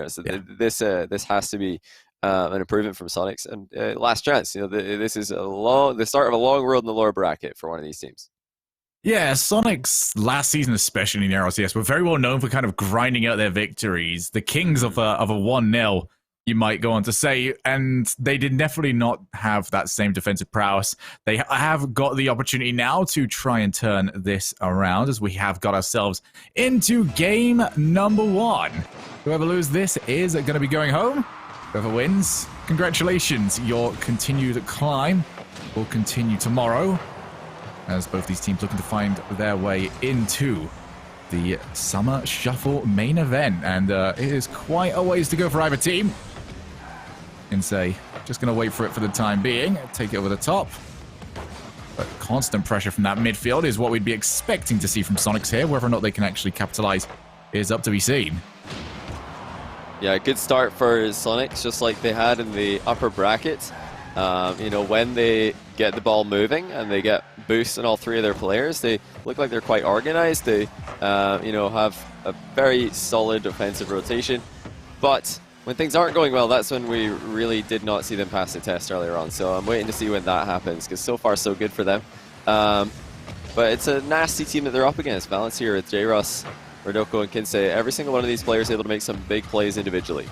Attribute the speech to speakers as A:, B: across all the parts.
A: So
B: Yeah.
A: this has to be an improvement from Soniqcs, and last chance. This is the start of a long road in the lower bracket for one of these teams.
B: Yeah, Soniqcs last season, especially in the RLCS, were very well known for kind of grinding out their victories. The kings of a 1-0, you might go on to say, and they did definitely not have that same defensive prowess. They have got the opportunity now to try and turn this around, as we have got ourselves into game number 1. Whoever loses this is going to be going home. Whoever wins, congratulations. Your continued climb will continue tomorrow, as both these teams looking to find their way into the Summer Shuffle main event. And it is quite a ways to go for either team. And say, just going to wait for it for the time being. Take it over the top. But constant pressure from that midfield is what we'd be expecting to see from Soniqcs here. Whether or not they can actually capitalize is up to be seen.
A: Yeah, good start for Soniqcs, just like they had in the upper bracket. When they get the ball moving and they get boosts on all three of their players, they look like they're quite organized. They, have a very solid offensive rotation. But when things aren't going well, that's when we really did not see them pass the test earlier on. So I'm waiting to see when that happens, because so far so good for them. But it's a nasty team that they're up against. Valence here with J-Russ, Rodoko, and Kinsey. Every single one of these players able to make some big plays individually.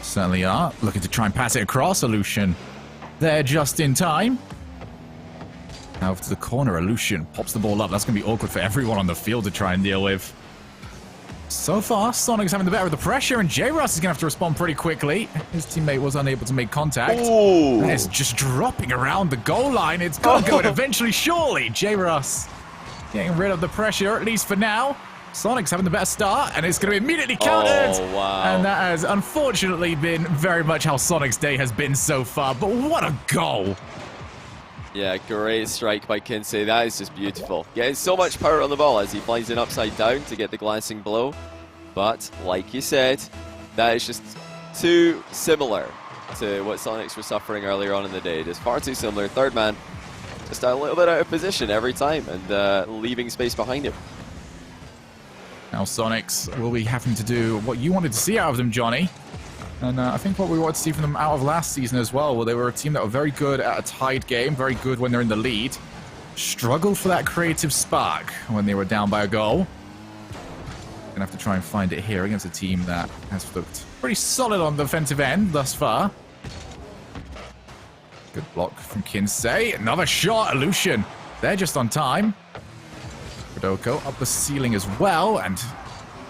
B: Certainly are. Looking to try and pass it across. Illusion there just in time. Now to the corner. Illusion pops the ball up. That's going to be awkward for everyone on the field to try and deal with. So far, Soniqcs having the better of the pressure, and J-Russ is going to have to respond pretty quickly. His teammate was unable to make contact.
A: Ooh.
B: And it's just dropping around the goal line. It's got to go, and eventually, surely, J-Russ getting rid of the pressure, at least for now. Soniqcs having the better start, and it's going to be immediately countered.
A: Oh, wow.
B: And that has unfortunately been very much how Soniqcs' day has been so far, but what a goal.
A: Yeah, great strike by Kinsey. That is just beautiful. Getting so much power on the ball as he flies in upside down to get the glancing blow. But, like you said, that is just too similar to what Soniqcs were suffering earlier on in the day. Just far too similar. Third man, just a little bit out of position every time and leaving space behind him.
B: Now Soniqcs will be having to do what you wanted to see out of them, Johnny. And I think what we wanted to see from them out of last season as well, where they were a team that were very good at a tied game, very good when they're in the lead, struggled for that creative spark when they were down by a goal. Gonna have to try and find it here against a team that has looked pretty solid on the defensive end thus far. Good block from Kinsey. Another shot, Illusion. They're just on time. Rodoko up the ceiling as well, and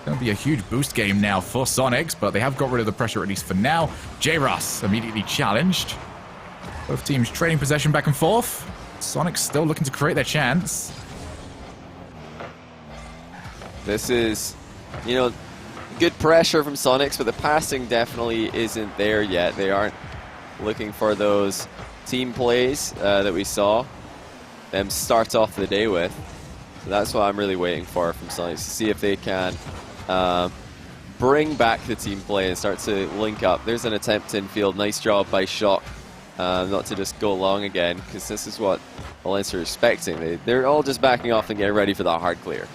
B: going to be a huge boost game now for Soniqcs, but they have got rid of the pressure at least for now. J-Russ immediately challenged. Both teams trading possession back and forth. Soniqcs still looking to create their chance.
A: This is, good pressure from Soniqcs, but the passing definitely isn't there yet. They aren't looking for those team plays that we saw them start off the day with. So that's what I'm really waiting for from Soniqcs, to see if they can bring back the team play and start to link up. There's an attempt infield. Nice job by Shock not to just go long again, because this is what Valence are expecting. They're all just backing off and getting ready for that hard clear.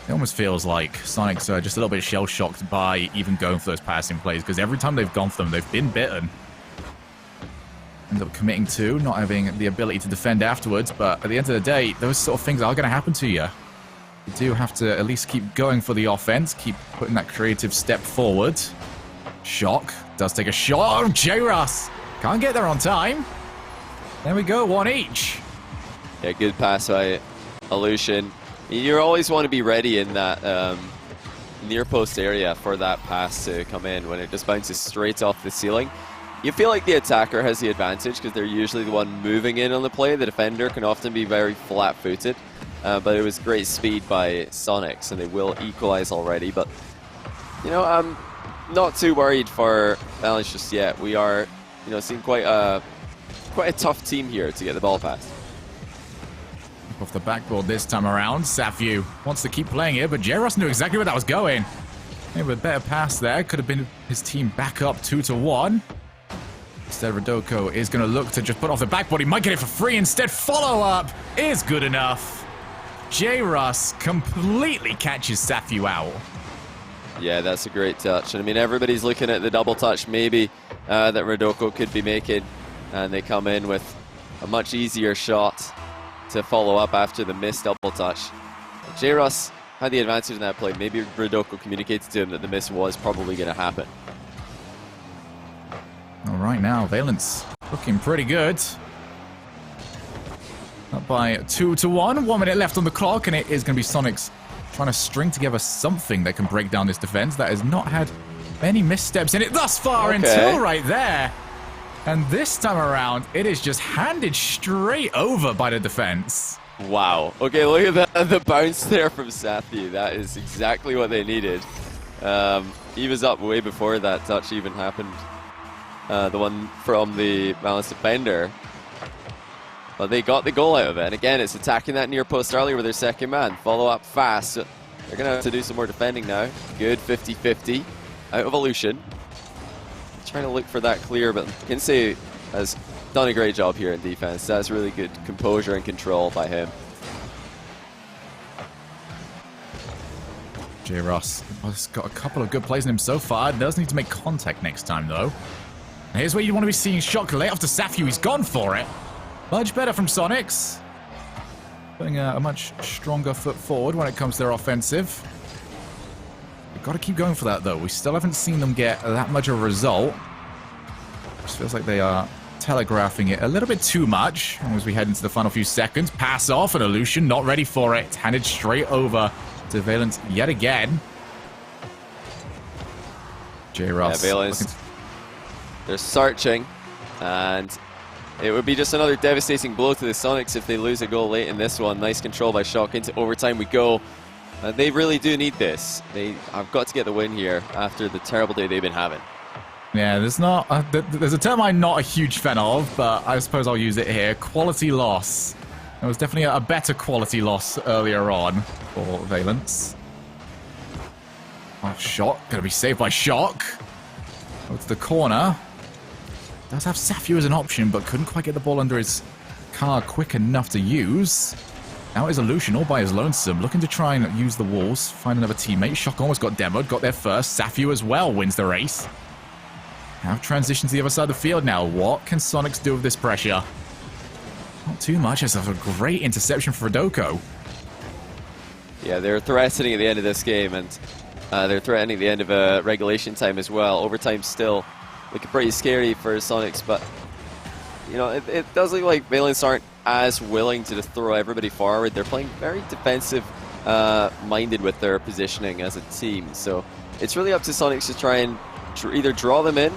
B: It almost feels like Soniqcs are just a little bit shell-shocked by even going for those passing plays, because every time they've gone for them, they've been bitten. End up committing to, not having the ability to defend afterwards, but at the end of the day, those sort of things are going to happen to you. You do have to at least keep going for the offense, keep putting that creative step forward. Shock does take a shot. Oh, J-Russ can't get there on time. There we go, one each.
A: Yeah, good pass by Illusion. You always want to be ready in that near post area for that pass to come in when it just bounces straight off the ceiling. You feel like the attacker has the advantage because they're usually the one moving in on the play. The defender can often be very flat-footed, but it was great speed by Soniqcs, and they will equalize already. But, I'm not too worried for Valence just yet. We are, seeing quite a tough team here to get the ball past.
B: Off the backboard this time around. Safu wants to keep playing it, but J-Russ knew exactly where that was going. Maybe a better pass there. Could have been his team back up 2-1. Instead, Rodoko is going to look to just put off the backboard. He might get it for free. Instead, follow-up is good enough. J-Russ completely catches Safu out.
A: Yeah, that's a great touch. And I mean, everybody's looking at the double touch maybe that Rodoko could be making. And they come in with a much easier shot to follow up after the missed double touch. J-Ross had the advantage in that play. Maybe Rodoko communicated to him that the miss was probably going to happen.
B: All right, now Valence looking pretty good. Up by 2-1. 1 minute left on the clock, and it is going to be Soniqcs trying to string together something that can break down this defense that has not had many missteps in it thus far until right there. And this time around, it is just handed straight over by the defense.
A: Wow. Okay, look at the bounce there from Sathy. That is exactly what they needed. He was up way before that touch even happened. The one from the Valence defender. But they got the goal out of it. And again, it's attacking that near post earlier with their second man. Follow up fast. So they're going to have to do some more defending now. Good 50-50 out of Illusion. Trying to look for that clear, but Kinsey has done a great job here in defense. That's really good composure and control by him.
B: J-Ross has got a couple of good plays in him so far. Does need to make contact next time, though. And here's where you want to be seeing Shock lay off to Safu. He's gone for it. Much better from Soniqcs. Putting a much stronger foot forward when it comes to their offensive. We've got to keep going for that, though. We still haven't seen them get that much of a result. Just feels like they are telegraphing it a little bit too much as we head into the final few seconds. Pass off, and Illusion not ready for it. It's handed straight over to Valence yet again. J-Ross.
A: Yeah, Valence. They're searching, and it would be just another devastating blow to the Soniqcs if they lose a goal late in this one. Nice control by Shock. Into overtime we go. They really do need this. They have got to get the win here after the terrible day they've been having.
B: Yeah, there's a term I'm not a huge fan of, but I suppose I'll use it here. Quality loss. There was definitely a better quality loss earlier on for Valence. Oh, Shock. Gonna be saved by Shock. Go to the corner. Does have Safu as an option, but couldn't quite get the ball under his car quick enough to use. Now it is Illusion all by his lonesome, looking to try and use the walls, find another teammate. Shock almost got demoed, got there first. Safu as well wins the race. Now transition to the other side of the field now. What can Soniqcs do with this pressure? Not too much. It's a great interception for Rodoko.
A: Yeah, they're threatening at the end of this game, and they're threatening at the end of regulation time as well. Overtime still looking pretty scary for Soniqcs, but you know, it does look like Valence aren't as willing to just throw everybody forward. They're playing very defensive minded with their positioning as a team. So it's really up to Soniqcs to try and either draw them in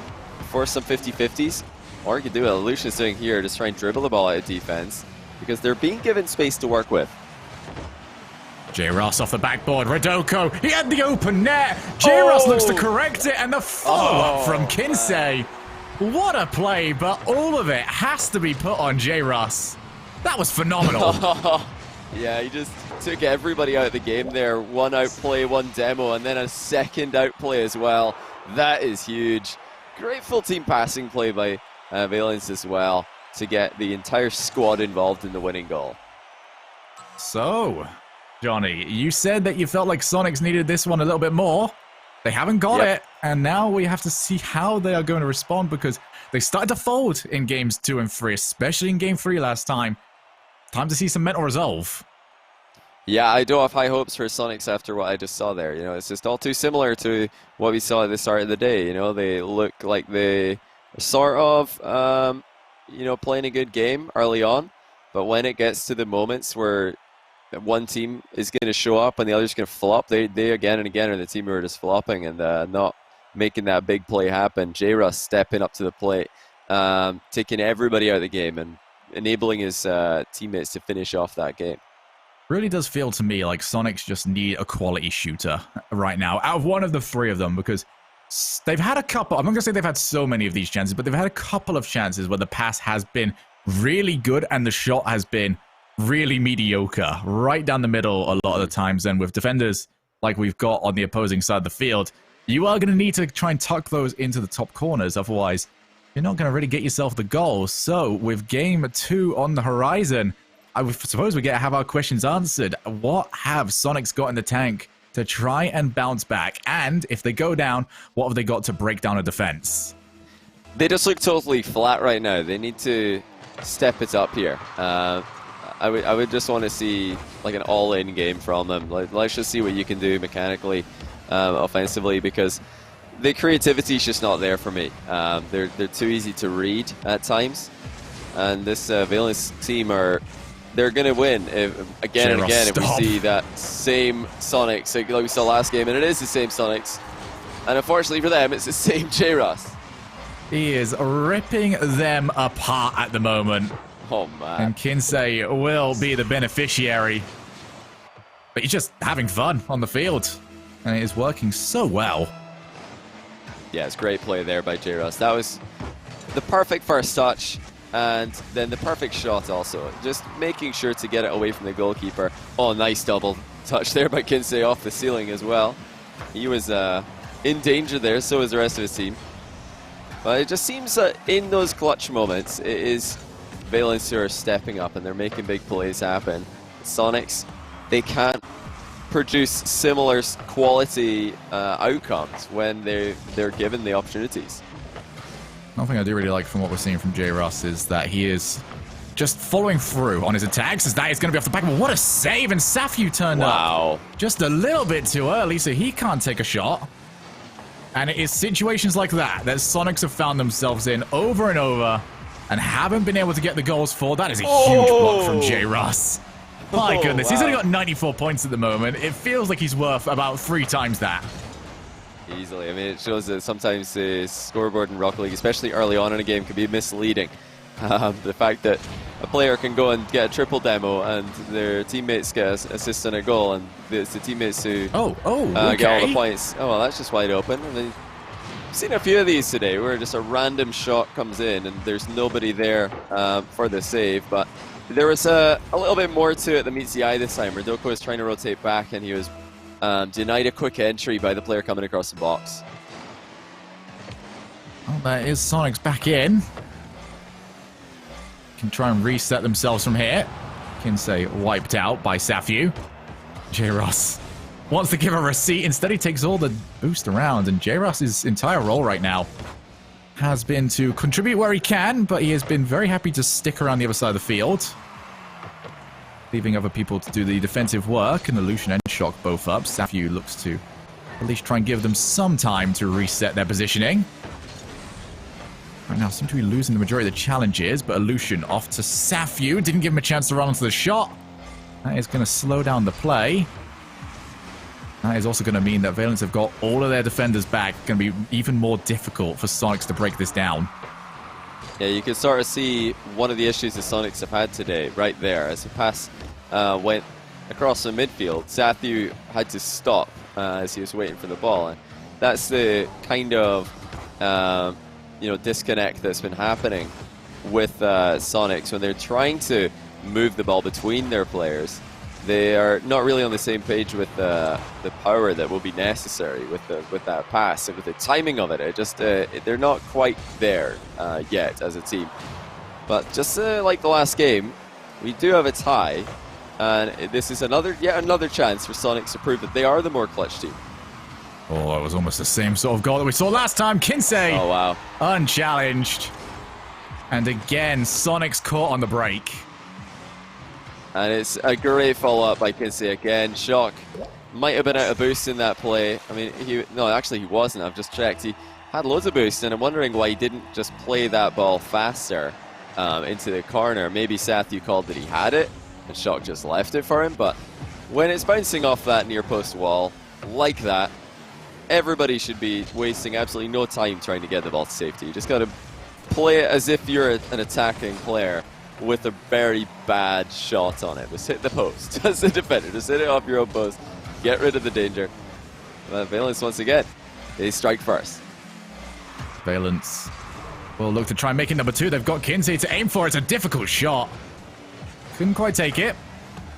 A: for some 50-50s, or you could do what Illusion's doing here, just try and dribble the ball out of defense, because they're being given space to work with.
B: J-Ross off the backboard. Rodoko, he had the open net. J-Ross looks to correct it, and the follow-up from Kinsey. What a play, but all of it has to be put on J-Ross. That was phenomenal.
A: Yeah, he just took everybody out of the game there. One outplay, one demo, and then a second outplay as well. That is huge. Great full team passing play by Valence as well to get the entire squad involved in the winning goal.
B: So, Johnny, you said that you felt like Soniqcs needed this one a little bit more. They haven't got it, and now we have to see how they are going to respond, because they started to fold in games 2 and 3, especially in game 3 last time. Time to see some mental resolve.
A: Yeah, I do have high hopes for Soniqcs after what I just saw there. You know, it's just all too similar to what we saw at the start of the day. You know, they look like they are sort of, you know, playing a good game early on, but when it gets to the moments where one team is going to show up and the other's going to flop, they again and again are the team who are just flopping and not making that big play happen. J-Ross stepping up to the plate, taking everybody out of the game and enabling his teammates to finish off that game.
B: Really does feel to me like Soniqcs just need a quality shooter right now, out of one of the 3 of them, because they've had a couple, I'm not going to say they've had so many of these chances, but they've had a couple of chances where the pass has been really good and the shot has been really mediocre, right down the middle a lot of the times. And with defenders like we've got on the opposing side of the field, you are going to need to try and tuck those into the top corners, otherwise you're not going to really get yourself the goal. So with game 2 on the horizon, I suppose we get to have our questions answered. What have Soniqcs got in the tank to try and bounce back. And if they go down, what have they got to break down a defense?
A: They just look totally flat right now. They need to step it up here. I would just want to see like an all-in game from them. Let's just see what you can do mechanically, offensively, because the creativity is just not there for me. They're too easy to read at times, and this Valence team they're going to win again and again if we see that same Soniqcs like we saw last game, and it is the same Soniqcs, and unfortunately for them, it's the same J-Ross.
B: He is ripping them apart at the moment.
A: Oh, man.
B: And Kinsey will be the beneficiary. But he's just having fun on the field. And it is working so well.
A: Yeah, it's great play there by J-Ross. That was the perfect first touch. And then the perfect shot also. Just making sure to get it away from the goalkeeper. Oh, nice double touch there by Kinsey off the ceiling as well. He was in danger there, so was the rest of his team. But it just seems that in those clutch moments, it is Valence who are stepping up and they're making big plays happen. Soniqcs, they can't produce similar quality outcomes when they're given the opportunities.
B: One thing I do really like from what we're seeing from J-Ross is that he is just following through on his attacks, as that is going to be off the back. But what a save, and Safiu turned up just a little bit too early, so he can't take a shot. And it is situations like that Soniqcs have found themselves in over and over and haven't been able to get the goals for. That is a huge block from J-Ross. My goodness, he's only got 94 points at the moment. It feels like he's worth about 3 times that.
A: Easily. I mean, it shows that sometimes the scoreboard in Rocket League, especially early on in a game, can be misleading. The fact that a player can go and get a triple demo and their teammates get an assist and a goal, and it's the teammates who get all the points. Oh, well, that's just wide open. I mean, I've seen a few of these today where just a random shot comes in and there's nobody there for the save, but there was a little bit more to it than meets the eye this time. Rodoko was trying to rotate back and he was denied a quick entry by the player coming across the box.
B: Well, that is Soniqcs back in. Can try and reset themselves from here. Kinsey wiped out by Safiu. J-Ross wants to give a receipt. Instead, he takes all the boost around. And J-Ross's entire role right now has been to contribute where he can, but he has been very happy to stick around the other side of the field, leaving other people to do the defensive work. And Illusion and Shock both up. Safiu looks to at least try and give them some time to reset their positioning. Right now, seem to be losing the majority of the challenges, but Illusion off to Safiu. Didn't give him a chance to run onto the shot. That is going to slow down the play. That is also going to mean that Valence have got all of their defenders back. Going to be even more difficult for Soniqcs to break this down.
A: Yeah, you can sort of see one of the issues the Soniqcs have had today, right there. As the pass went across the midfield, Safiu had to stop as he was waiting for the ball. And that's the kind of disconnect that's been happening with Soniqcs when they're trying to move the ball between their players. They are not really on the same page with the power that will be necessary with that pass and with the timing of it. It just they're not quite there yet as a team. But just like the last game, we do have a tie, and this is yet another chance for Soniqcs to prove that they are the more clutch team.
B: Oh, it was almost the same sort of goal that we saw last time. Kinsey,
A: oh wow,
B: unchallenged, and again Soniqcs caught on the break.
A: And it's a great follow-up by Kinsey again. Shock might have been out of boost in that play. I mean, actually he wasn't. I've just checked. He had loads of boost, and I'm wondering why he didn't just play that ball faster into the corner. Maybe Safiu called that he had it, and Shock just left it for him. But when it's bouncing off that near post wall like that, everybody should be wasting absolutely no time trying to get the ball to safety. You just got to play it as if you're an attacking player with a very bad shot on it. Just hit the post as a defender. Just hit it off your own post. Get rid of the danger. Valence, once again, they strike first.
B: Valence will look to try and make it number 2. They've got Kinsey to aim for. It's a difficult shot. Couldn't quite take it.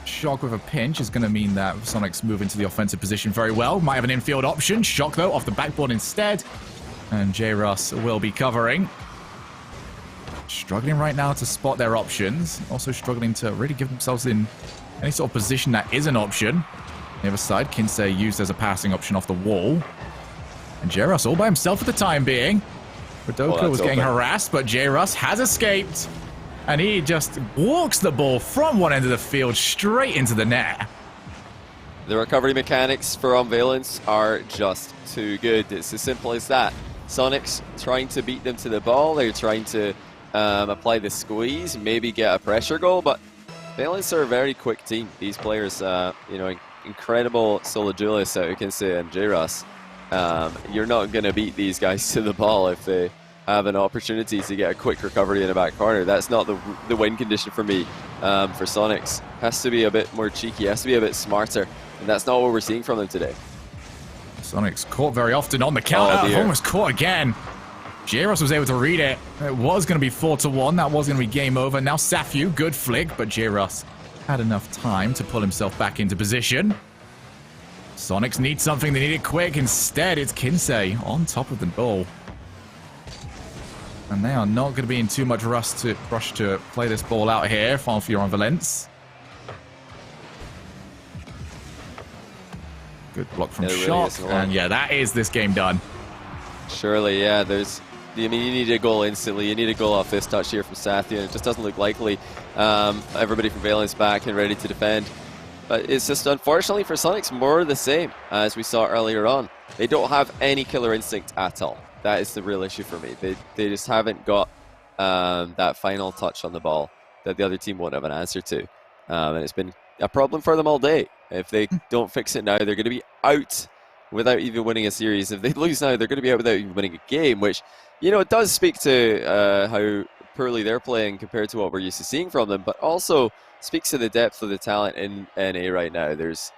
B: Shock with a pinch is going to mean that Soniqcs move into the offensive position very well. Might have an infield option. Shock, though, off the backboard instead. And J-Ross will be covering. Struggling right now to spot their options. Also struggling to really give themselves in any sort of position that is an option. The other side, Kinsey used as a passing option off the wall. And J-Russ all by himself for the time being. Rodoka was getting harassed, but J-Russ has escaped. And he just walks the ball from one end of the field straight into the net.
A: The recovery mechanics for Valence are just too good. It's as simple as that. Soniqcs trying to beat them to the ball. They're trying to apply the squeeze, maybe get a pressure goal, but Valence are a very quick team. These players, incredible solo duelists out, you can say, and J-Russ. You're not going to beat these guys to the ball if they have an opportunity to get a quick recovery in the back corner. That's not the win condition for me. For Soniqcs, has to be a bit more cheeky, has to be a bit smarter, and that's not what we're seeing from them today.
B: Soniqcs caught very often on the counter, almost caught again. J-Russ was able to read it. It was going to be 4-1. That was going to be game over. Now Safu, good flick, but J-Russ had enough time to pull himself back into position. Soniqcs need something. They need it quick. Instead, it's Kinsey on top of the ball. And they are not going to be in too much rush to play this ball out here. Final fear on Valence. Good block from Shock. Really, and yeah, that is this game done.
A: Surely, yeah. You need a goal instantly. You need a goal off this touch here from Sathya. It just doesn't look likely. Everybody from Valence back and ready to defend. But it's just, unfortunately for Soniqcs, more of the same as we saw earlier on. They don't have any killer instinct at all. That is the real issue for me. They just haven't got that final touch on the ball that the other team won't have an answer to. And it's been a problem for them all day. If they don't fix it now, they're going to be out without even winning a series. If they lose now, they're going to be out without even winning a game, which, it does speak to how poorly they're playing compared to what we're used to seeing from them, but also speaks to the depth of the talent in NA right now. There's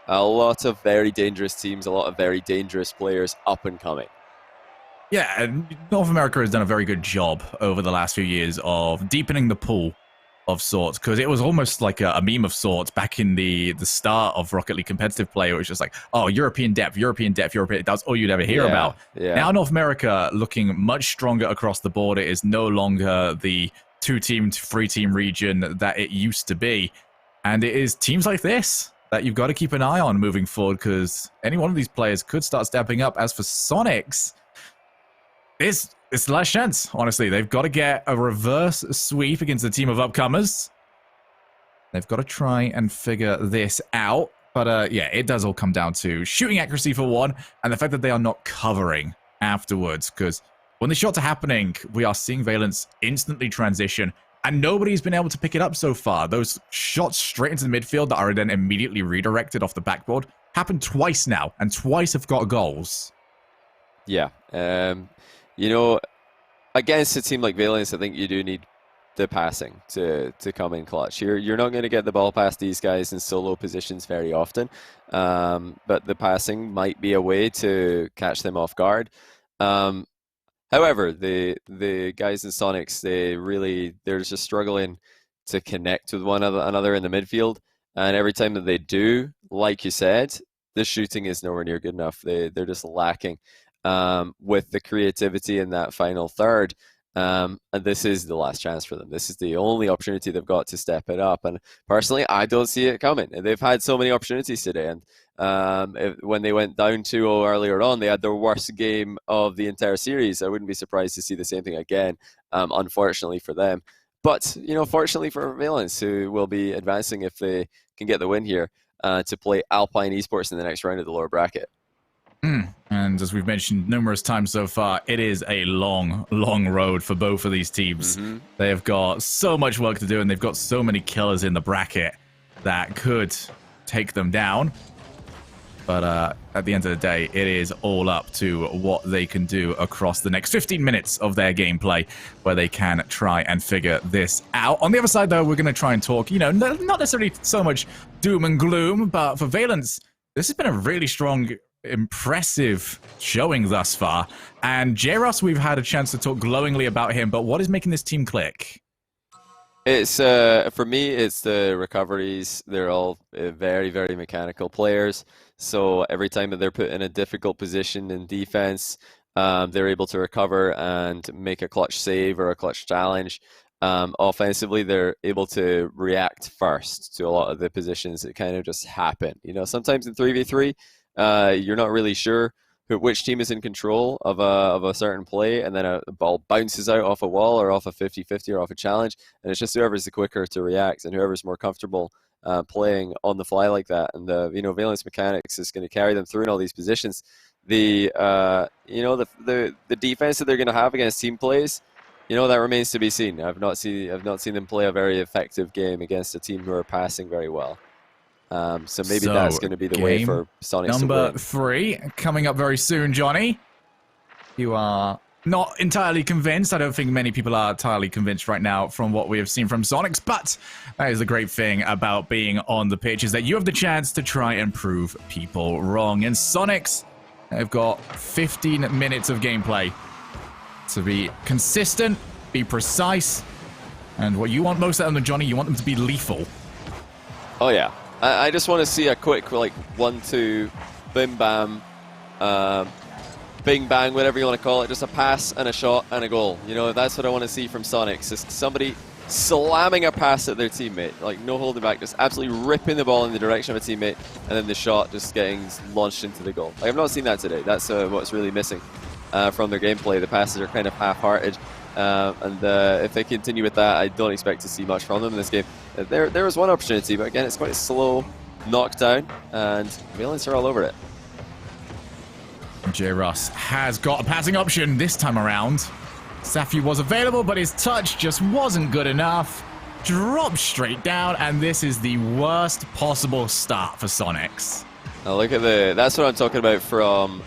A: a lot of very dangerous teams, a lot of very dangerous players up and coming.
B: Yeah, and North America has done a very good job over the last few years of deepening the pool of sorts, because it was almost like a meme of sorts back in the start of Rocket League competitive play. It was just like, oh, European depth, that's all you'd ever hear about. Yeah. Now North America looking much stronger across the board. It is no longer the 2-team, 3-team region that it used to be. And it is teams like this that you've got to keep an eye on moving forward, because any one of these players could start stepping up. As for Soniqcs, it's the last chance, honestly. They've got to get a reverse sweep against the team of upcomers. They've got to try and figure this out. But yeah, it does all come down to shooting accuracy for one, and the fact that they are not covering afterwards. Because when the shots are happening, we are seeing Valence instantly transition, and nobody's been able to pick it up so far. Those shots straight into the midfield that are then immediately redirected off the backboard happened twice now, and twice have got goals.
A: Yeah. Against a team like Valence, I think you do need the passing to come in clutch. You're not going to get the ball past these guys in solo positions very often, but the passing might be a way to catch them off guard. However, the guys in Soniqcs, they're just struggling to connect with one another in the midfield, and every time that they do, like you said, the shooting is nowhere near good enough. They're just lacking with the creativity in that final third. And this is the last chance for them. This is the only opportunity they've got to step it up. And personally, I don't see it coming. They've had so many opportunities today. And when they went down 2-0 earlier on, they had their worst game of the entire series. I wouldn't be surprised to see the same thing again, unfortunately for them. But, fortunately for Valence, who will be advancing if they can get the win here to play Alpine Esports in the next round of the lower bracket.
B: And as we've mentioned numerous times so far, it is a long, long road for both of these teams. They have got so much work to do, and they've got so many killers in the bracket that could take them down. But at the end of the day, it is all up to what they can do across the next 15 minutes of their gameplay, where they can try and figure this out. On the other side, though, we're going to try and talk, not necessarily so much doom and gloom, but for Valence, this has been a really strong, impressive showing thus far. And J-Russ, we've had a chance to talk glowingly about him, but what is making this team click?
A: It's for me, it's the recoveries. They're all very, very mechanical players. So every time that they're put in a difficult position in defense, they're able to recover and make a clutch save or a clutch challenge. offensively, they're able to react first to a lot of the positions that kind of just happen. You know, sometimes in 3v3, you're not really sure which team is in control of a certain play, and then a ball bounces out off a wall or off a 50-50 or off a challenge, and it's just whoever's the quicker to react and whoever's more comfortable playing on the fly like that. And you know, Valence Mechanics is going to carry them through in all these positions. The you know, the defense that they're going to have against team plays, you know, that remains to be seen. I've not seen them play a very effective game against a team who are passing very well. So maybe that's going to be the way for Soniqcs
B: number
A: to
B: 3 coming up very soon, Johnny. You are not entirely convinced. I don't think many people are entirely convinced right now from what we have seen from Soniqcs, but that is the great thing about being on the pitch, is that you have the chance to try and prove people wrong. And Soniqcs have got 15 minutes of gameplay to be consistent, be precise, and what you want most out of them, Johnny, you want them to be lethal.
A: Oh yeah. I just want to see a quick, like, 1-2, bim bam, bing bang, whatever you want to call it. Just a pass and a shot and a goal. You know, that's what I want to see from Soniqcs. Just somebody slamming a pass at their teammate, like no holding back, just absolutely ripping the ball in the direction of a teammate, and then the shot just getting launched into the goal. Like, I've not seen that today. That's what's really missing from their gameplay. The passes are kind of half-hearted. And if they continue with that, I don't expect to see much from them in this game. There was one opportunity, but again, it's quite a slow knockdown, and Valence are all over it.
B: J-Russ has got a passing option this time around. Safi was available, but his touch just wasn't good enough. Dropped straight down, and this is the worst possible start for Soniqcs.
A: Now look at that's what I'm talking about from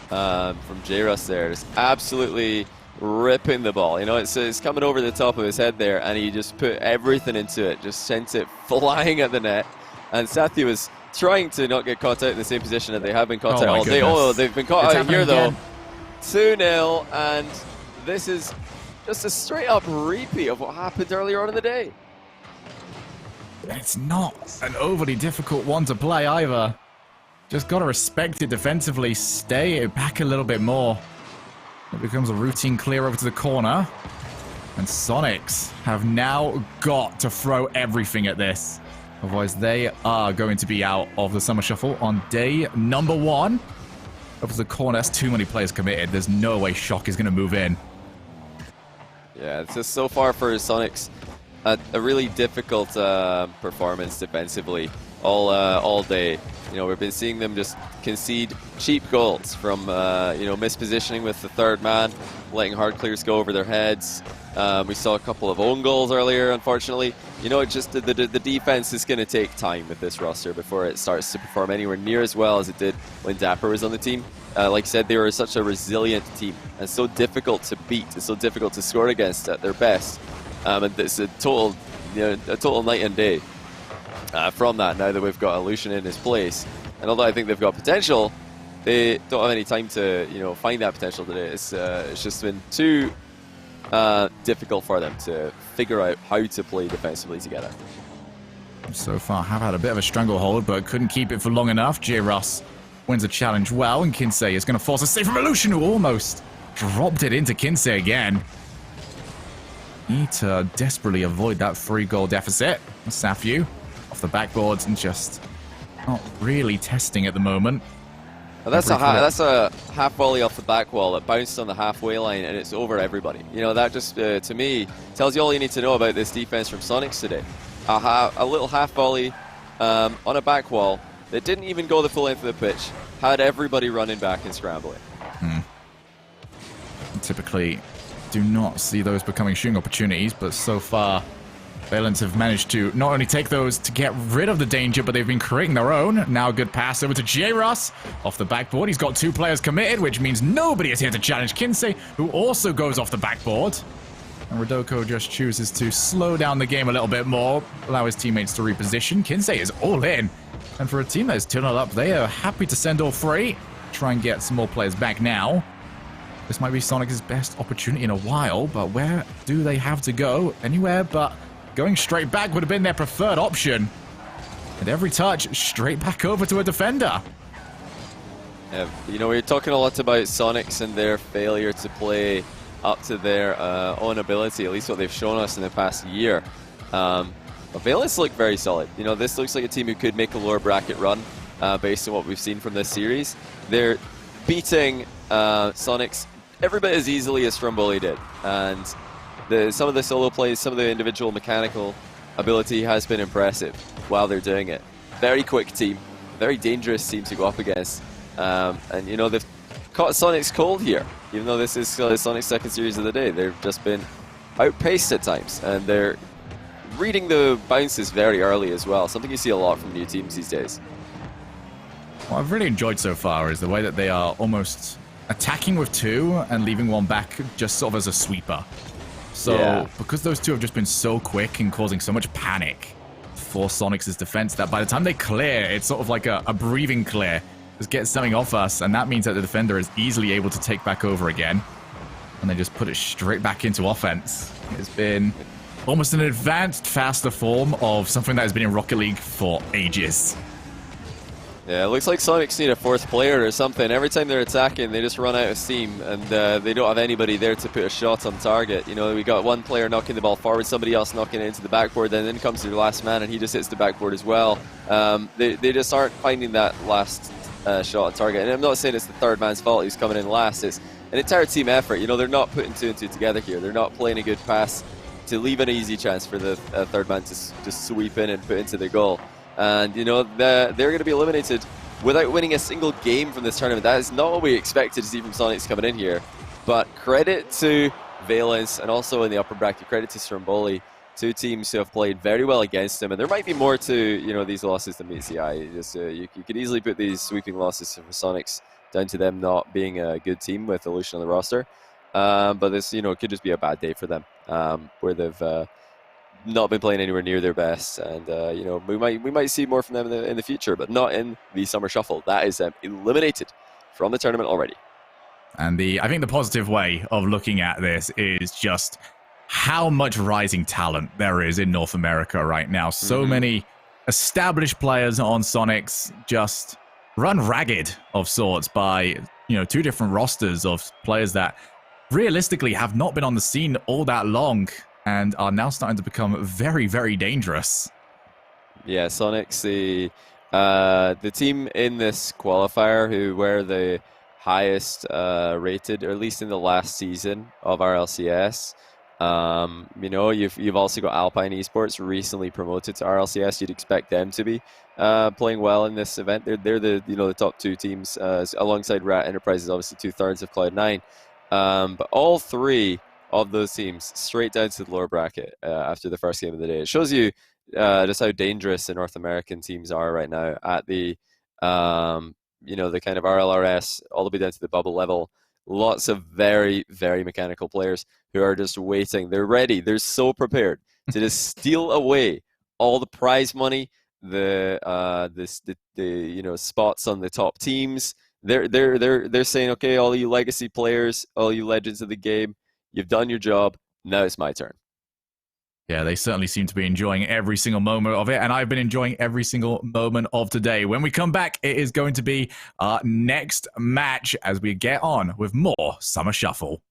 A: J-Russ there. Just absolutely ripping the ball. You know, it's coming over the top of his head there, and he just put everything into it, just sent it flying at the net. And Sathi was trying to not get caught out in the same position that they have been caught out all day. Oh, they've been caught out here though. 2-0, and this is just a straight up repeat of what happened earlier on in the day.
B: It's not an overly difficult one to play either. Just got to respect it defensively, stay back a little bit more. It becomes a routine clear over to the corner. And Soniqcs have now got to throw everything at this. Otherwise, they are going to be out of the Summer Shuffle on day number 1. Over to the corner. That's too many players committed. There's no way Shock is going to move in.
A: Yeah, it's just so far for Soniqcs a really difficult performance defensively all day. You know, we've been seeing them just concede cheap goals from, you know, mispositioning with the third man, letting hard clears go over their heads. We saw a couple of own goals earlier, unfortunately. You know, it's just the defense is going to take time with this roster before it starts to perform anywhere near as well as it did when Dapper was on the team. Like I said, they were such a resilient team and so difficult to beat. It's so difficult to score against at their best. And it's a total, you know, a total night and day. From that, now that we've got Illusion in his place, and although I think they've got potential, they don't have any time to, you know, find that potential today. It's just been too difficult for them to figure out how to play defensively together.
B: So far, have had a bit of a stranglehold, but couldn't keep it for long enough. J-Russ wins the challenge well, and Kinsey is going to force a save from Illusion, who almost dropped it into Kinsey again. Need to desperately avoid that 3-goal deficit. Safu off the backboards and just not really testing at the moment.
A: Well, that's a half volley off the back wall that bounced on the halfway line, and it's over everybody. You know, that just to me tells you all you need to know about this defense from Soniqcs today. A little half volley on a back wall that didn't even go the full length of the pitch, had everybody running back and scrambling.
B: Typically do not see those becoming shooting opportunities, but so far Valence have managed to not only take those to get rid of the danger, but they've been creating their own. Now a good pass over to J-Russ off the backboard. He's got 2 players committed, which means nobody is here to challenge Kinsey, who also goes off the backboard. And Rodoko just chooses to slow down the game a little bit more, allow his teammates to reposition. Kinsey is all in. And for a team that is 2-0 up, they are happy to send all 3. Try and get some more players back now. This might be Soniqcs' best opportunity in a while, but where do they have to go? Anywhere but going straight back would have been their preferred option. And every touch, straight back over to a defender.
A: You know, we're talking a lot about Soniqcs and their failure to play up to their own ability, at least what they've shown us in the past year. But Valence look very solid. You know, this looks like a team who could make a lower bracket run based on what we've seen from this series. They're beating Soniqcs every bit as easily as Stromboli did. And some of the solo plays, some of the individual mechanical ability has been impressive while they're doing it. Very quick team, very dangerous team to go up against. And you know, they've caught Soniqcs cold here, even though this is Soniqcs' second series of the day. They've just been outpaced at times, and they're reading the bounces very early as well, something you see a lot from new teams these days.
B: What I've really enjoyed so far is the way that they are almost attacking with two and leaving one back just sort of as a sweeper. So, because those two have just been so quick and causing so much panic for Soniqcs' defense, that by the time they clear, it's sort of like a breathing clear. Just get something off us, and that means that the defender is easily able to take back over again. And they just put it straight back into offense. It's been almost an advanced, faster form of something that has been in Rocket League for ages.
A: Yeah, it looks like Soniqcs need a fourth player or something. Every time they're attacking, they just run out of steam, and they don't have anybody there to put a shot on target. You know, we got one player knocking the ball forward, somebody else knocking it into the backboard, then in comes their last man, and he just hits the backboard as well. They just aren't finding that last shot on target. And I'm not saying it's the third man's fault who's coming in last. It's an entire team effort. You know, they're not putting two and two together here. They're not playing a good pass to leave an easy chance for the third man to just sweep in and put into the goal. And, you know, they're going to be eliminated without winning a single game from this tournament. That is not what we expected to see from Soniqcs coming in here. But credit to Valence, and also in the upper bracket, credit to Stromboli, two teams who have played very well against them. And there might be more to, you know, these losses than meets the eye. You could easily put these sweeping losses for Soniqcs down to them not being a good team with Illusion on the roster. But this, you know, it could just be a bad day for them, where they've not been playing anywhere near their best, and you know, we might see more from them in the future, but not in the summer shuffle. That is eliminated from the tournament already.
B: And I think the positive way of looking at this is just how much rising talent there is in North America right now. So many established players on Soniqcs just run ragged of sorts by, you know, two different rosters of players that realistically have not been on the scene all that long and are now starting to become very, very dangerous. Yeah,
A: Soniqcs, the team in this qualifier who were the highest rated, or at least in the last season of RLCS. You know, you've also got Alpine Esports recently promoted to RLCS. You'd expect them to be playing well in this event. They're the, you know, the top two teams alongside Rat Enterprises, obviously 2/3 of Cloud9. But all three of those teams straight down to the lower bracket after the first game of the day. It shows you just how dangerous the North American teams are right now at the you know, the kind of RLRS all the way down to the bubble level. Lots of very, very mechanical players who are just waiting. They're ready. They're so prepared to just steal away all the prize money, the you know, spots on the top teams. They're saying, okay, all you legacy players, all you legends of the game, you've done your job. Now it's my turn.
B: Yeah, they certainly seem to be enjoying every single moment of it, and I've been enjoying every single moment of today. When we come back, it is going to be our next match as we get on with more Summer Shuffle.